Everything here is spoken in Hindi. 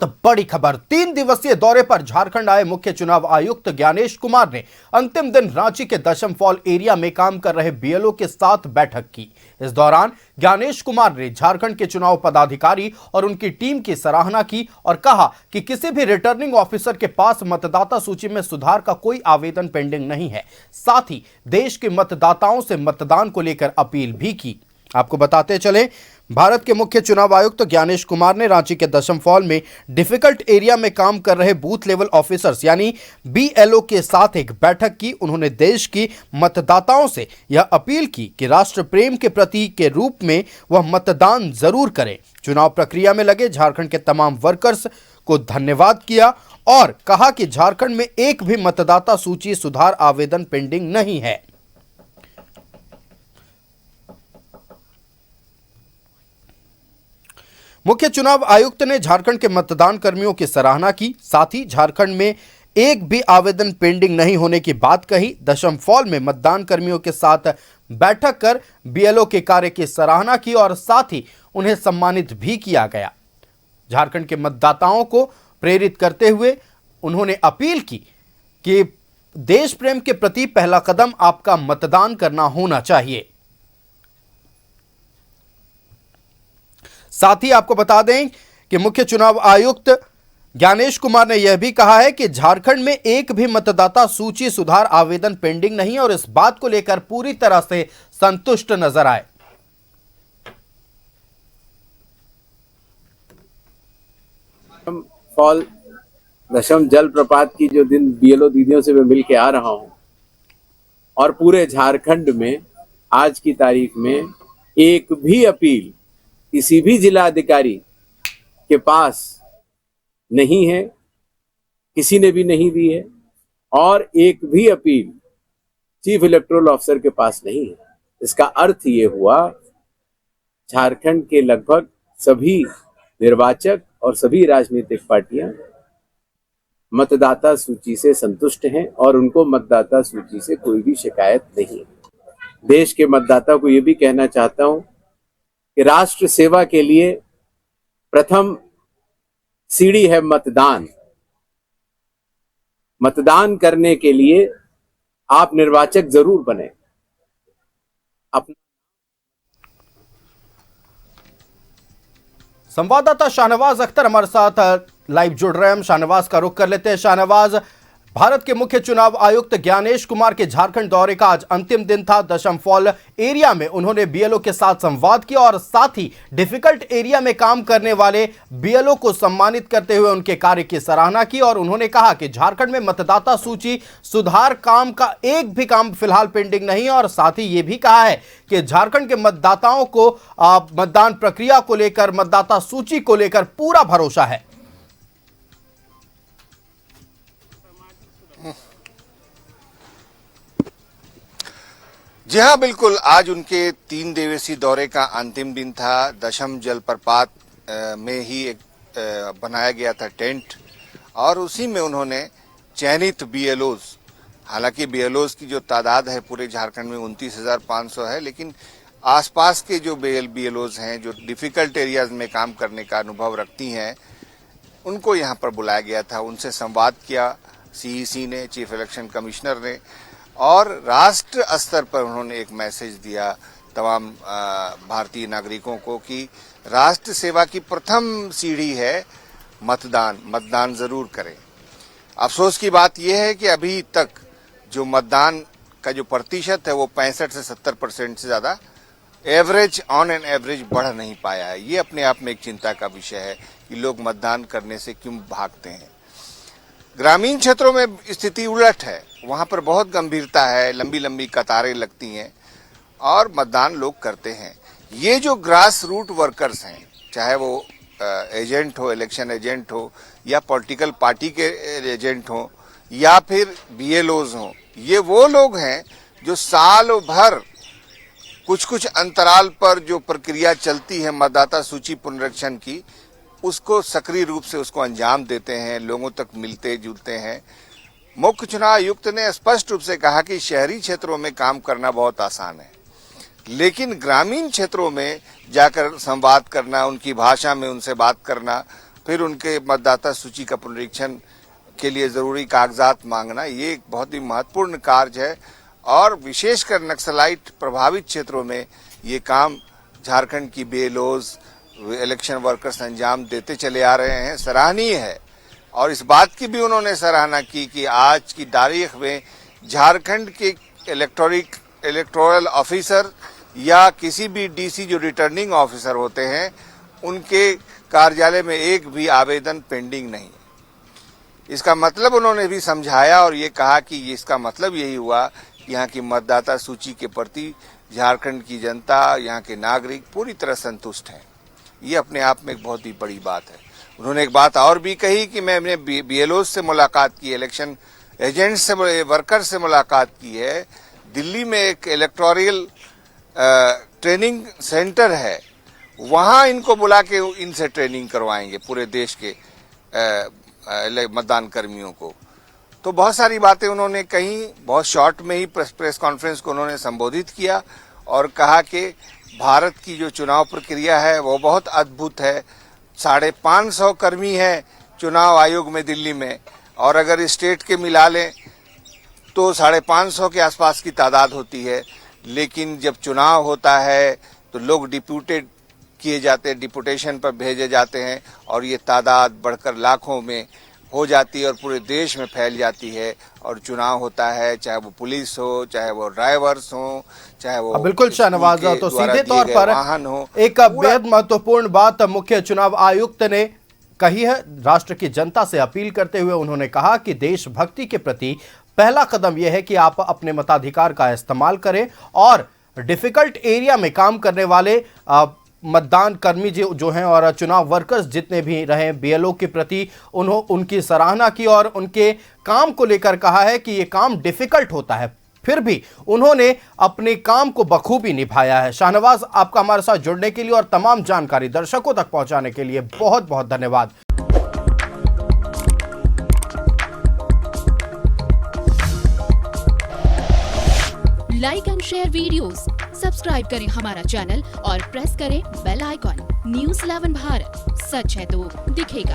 तो बड़ी खबर, 3 दिवसीय दौरे पर झारखंड आए मुख्य चुनाव आयुक्त ज्ञानेश कुमार ने अंतिम दिन रांची के दशम फॉल एरिया में काम कर रहे बीएलओ के साथ बैठक की। इस दौरान ज्ञानेश कुमार ने झारखंड के चुनाव पदाधिकारी और उनकी टीम की सराहना की और कहा कि किसी भी रिटर्निंग ऑफिसर के पास मतदाता सूची में सुधार का कोई आवेदन पेंडिंग नहीं है। साथ ही देश के मतदाताओं से मतदान को लेकर अपील भी की। आपको बताते चले, भारत के मुख्य चुनाव आयुक्त ज्ञानेश कुमार ने रांची के दशम फॉल में डिफिकल्ट एरिया में काम कर रहे बूथ लेवल ऑफिसर्स यानी बीएलओ के साथ एक बैठक की। उन्होंने देश की मतदाताओं से यह अपील की कि राष्ट्र प्रेम के प्रतीक के रूप में वह मतदान जरूर करें। चुनाव प्रक्रिया में लगे झारखंड के तमाम वर्कर्स को धन्यवाद किया और कहा कि झारखंड में एक भी मतदाता सूची सुधार आवेदन पेंडिंग नहीं है। मुख्य चुनाव आयुक्त ने झारखंड के मतदान कर्मियों की सराहना की। साथ ही झारखंड में एक भी आवेदन पेंडिंग नहीं होने की बात कही। दशम फॉल में मतदान कर्मियों के साथ बैठक कर बीएलओ के कार्य की सराहना की और साथ ही उन्हें सम्मानित भी किया गया। झारखंड के मतदाताओं को प्रेरित करते हुए उन्होंने अपील की कि देश प्रेम के प्रति पहला कदम आपका मतदान करना होना चाहिए। साथ ही आपको बता दें कि मुख्य चुनाव आयुक्त ज्ञानेश कुमार ने यह भी कहा है कि झारखंड में एक भी मतदाता सूची सुधार आवेदन पेंडिंग नहीं है और इस बात को लेकर पूरी तरह से संतुष्ट नजर आए। फॉल दशम जलप्रपात की जो दिन बीएलओ दीदियों से मैं मिल के आ रहा हूं और पूरे झारखंड में आज की तारीख में एक भी अपील किसी भी जिला अधिकारी के पास नहीं है, किसी ने भी नहीं दी है और एक भी अपील चीफ इलेक्टोरल ऑफिसर के पास नहीं है। इसका अर्थ ये हुआ झारखंड के लगभग सभी निर्वाचक और सभी राजनीतिक पार्टियां मतदाता सूची से संतुष्ट हैं और उनको मतदाता सूची से कोई भी शिकायत नहीं है। देश के मतदाता को ये भी कहना चाहता हूं कि राष्ट्र सेवा के लिए प्रथम सीढ़ी है मतदान। मतदान करने के लिए आप निर्वाचक जरूर बने। संवाददाता शाहनवाज अख्तर हमारे साथ लाइव जुड़ रहे हैं। हम शाहनवाज का रुख कर लेते हैं। शाहनवाज, भारत के मुख्य चुनाव आयुक्त ज्ञानेश कुमार के झारखंड दौरे का आज अंतिम दिन था। दशम फॉल एरिया में उन्होंने बीएलओ के साथ संवाद किया और साथ ही डिफिकल्ट एरिया में काम करने वाले बीएलओ को सम्मानित करते हुए उनके कार्य की सराहना की और उन्होंने कहा कि झारखंड में मतदाता सूची सुधार काम का एक भी काम फिलहाल पेंडिंग नहीं है और साथ ही ये भी कहा है कि झारखंड के मतदाताओं को मतदान प्रक्रिया को लेकर, मतदाता सूची को लेकर पूरा भरोसा है। जी हाँ, बिल्कुल। आज उनके 3 दिवसीय दौरे का अंतिम दिन था। दशम जलप्रपात में ही एक बनाया गया था टेंट और उसी में उन्होंने चयनित बीएलओज, हालांकि बीएलओज की जो तादाद है पूरे झारखंड में 29,500 है, लेकिन आसपास के जो बीएलओज हैं जो डिफिकल्ट एरियाज में काम करने का अनुभव रखती हैं, उनको यहाँ पर बुलाया गया था। उनसे संवाद किया सीईसी ने, चीफ इलेक्शन कमिश्नर ने, और राष्ट्र स्तर पर उन्होंने एक मैसेज दिया तमाम भारतीय नागरिकों को कि राष्ट्र सेवा की प्रथम सीढ़ी है मतदान। मतदान जरूर करें। अफसोस की बात यह है कि अभी तक जो मतदान का जो प्रतिशत है वो 65 से 70% से ज्यादा एवरेज, ऑन एन एवरेज बढ़ नहीं पाया है। ये अपने आप में एक चिंता का विषय है कि लोग मतदान करने से क्यों भागते हैं। ग्रामीण क्षेत्रों में स्थिति उलट है, वहां पर बहुत गंभीरता है, लंबी लंबी कतारें लगती हैं और मतदान लोग करते हैं। ये जो ग्रास रूट वर्कर्स हैं, चाहे वो एजेंट हो, इलेक्शन एजेंट हो, या पॉलिटिकल पार्टी के एजेंट हो, या फिर बीएलओज हो, ये वो लोग हैं जो साल भर कुछ कुछ अंतराल पर जो प्रक्रिया चलती है मतदाता सूची पुनरीक्षण की, उसको सक्रिय रूप से उसको अंजाम देते हैं, लोगों तक मिलते जुलते हैं। मुख्य चुनाव आयुक्त ने स्पष्ट रूप से कहा कि शहरी क्षेत्रों में काम करना बहुत आसान है, लेकिन ग्रामीण क्षेत्रों में जाकर संवाद करना, उनकी भाषा में उनसे बात करना फिर उनके मतदाता सूची का पुनरीक्षण के लिए जरूरी कागजात मांगना, ये एक बहुत ही महत्वपूर्ण कार्य है और विशेषकर नक्सलाइट प्रभावित क्षेत्रों में ये काम झारखंड की बीएलओज, इलेक्शन वर्कर्स अंजाम देते चले आ रहे हैं, सराहनीय है। और इस बात की भी उन्होंने सराहना की कि आज की तारीख में झारखंड के इलेक्टोरल ऑफिसर या किसी भी डीसी जो रिटर्निंग ऑफिसर होते हैं, उनके कार्यालय में एक भी आवेदन पेंडिंग नहीं। इसका मतलब उन्होंने भी समझाया और ये कहा कि इसका मतलब यही हुआ कि यहाँ की मतदाता सूची के प्रति झारखंड की जनता, यहाँ के नागरिक पूरी तरह संतुष्ट हैं। ये अपने आप में एक बहुत ही बड़ी बात है। उन्होंने एक बात और भी कही कि मैंने बीएलओ से मुलाकात की, इलेक्शन एजेंट से, वर्कर से मुलाकात की है। दिल्ली में एक इलेक्टोरल ट्रेनिंग सेंटर है, वहां इनको बुला के इनसे ट्रेनिंग करवाएंगे पूरे देश के मतदान कर्मियों को। तो बहुत सारी बातें उन्होंने कही। बहुत शॉर्ट में ही प्रेस कॉन्फ्रेंस को उन्होंने संबोधित किया और कहा कि भारत की जो चुनाव प्रक्रिया है वो बहुत अद्भुत है। 550 कर्मी हैं चुनाव आयोग में दिल्ली में, और अगर स्टेट के मिला लें तो 550 के आसपास की तादाद होती है। लेकिन जब चुनाव होता है तो लोग डिप्यूटेड किए जाते हैं, डिपुटेशन पर भेजे जाते हैं और ये तादाद बढ़कर लाखों में हो जाती है और पूरे देश में फैल जाती है। और चुनाव होता है, चाहे वो पुलिस हो, चाहे वो ड्राइवर्स हो, चाहे वो बिल्कुल शाहनवाज, तो सीधे तौर पर वाहन हो। एक बेहद महत्वपूर्ण बात मुख्य चुनाव आयुक्त ने कही है। राष्ट्र की जनता से अपील करते हुए उन्होंने कहा कि देशभक्ति के प्रति पहला कदम यह है कि आप अपने मताधिकार का इस्तेमाल करें और डिफिकल्ट एरिया में काम करने वाले मतदान कर्मी जो हैं और चुनाव वर्कर्स जितने भी रहे, बीएलओ के प्रति उनकी सराहना की और उनके काम को लेकर कहा है कि ये काम डिफिकल्ट होता है, फिर भी उन्होंने अपने काम को बखूबी निभाया है। शाहनवाज, आपका हमारे साथ जुड़ने के लिए और तमाम जानकारी दर्शकों तक पहुंचाने के लिए बहुत बहुत धन्यवाद। Like and share videos, subscribe करें हमारा चैनल और प्रेस करें बेल आइकॉन। न्यूज़ 11 भारत, सच है तो दिखेगा।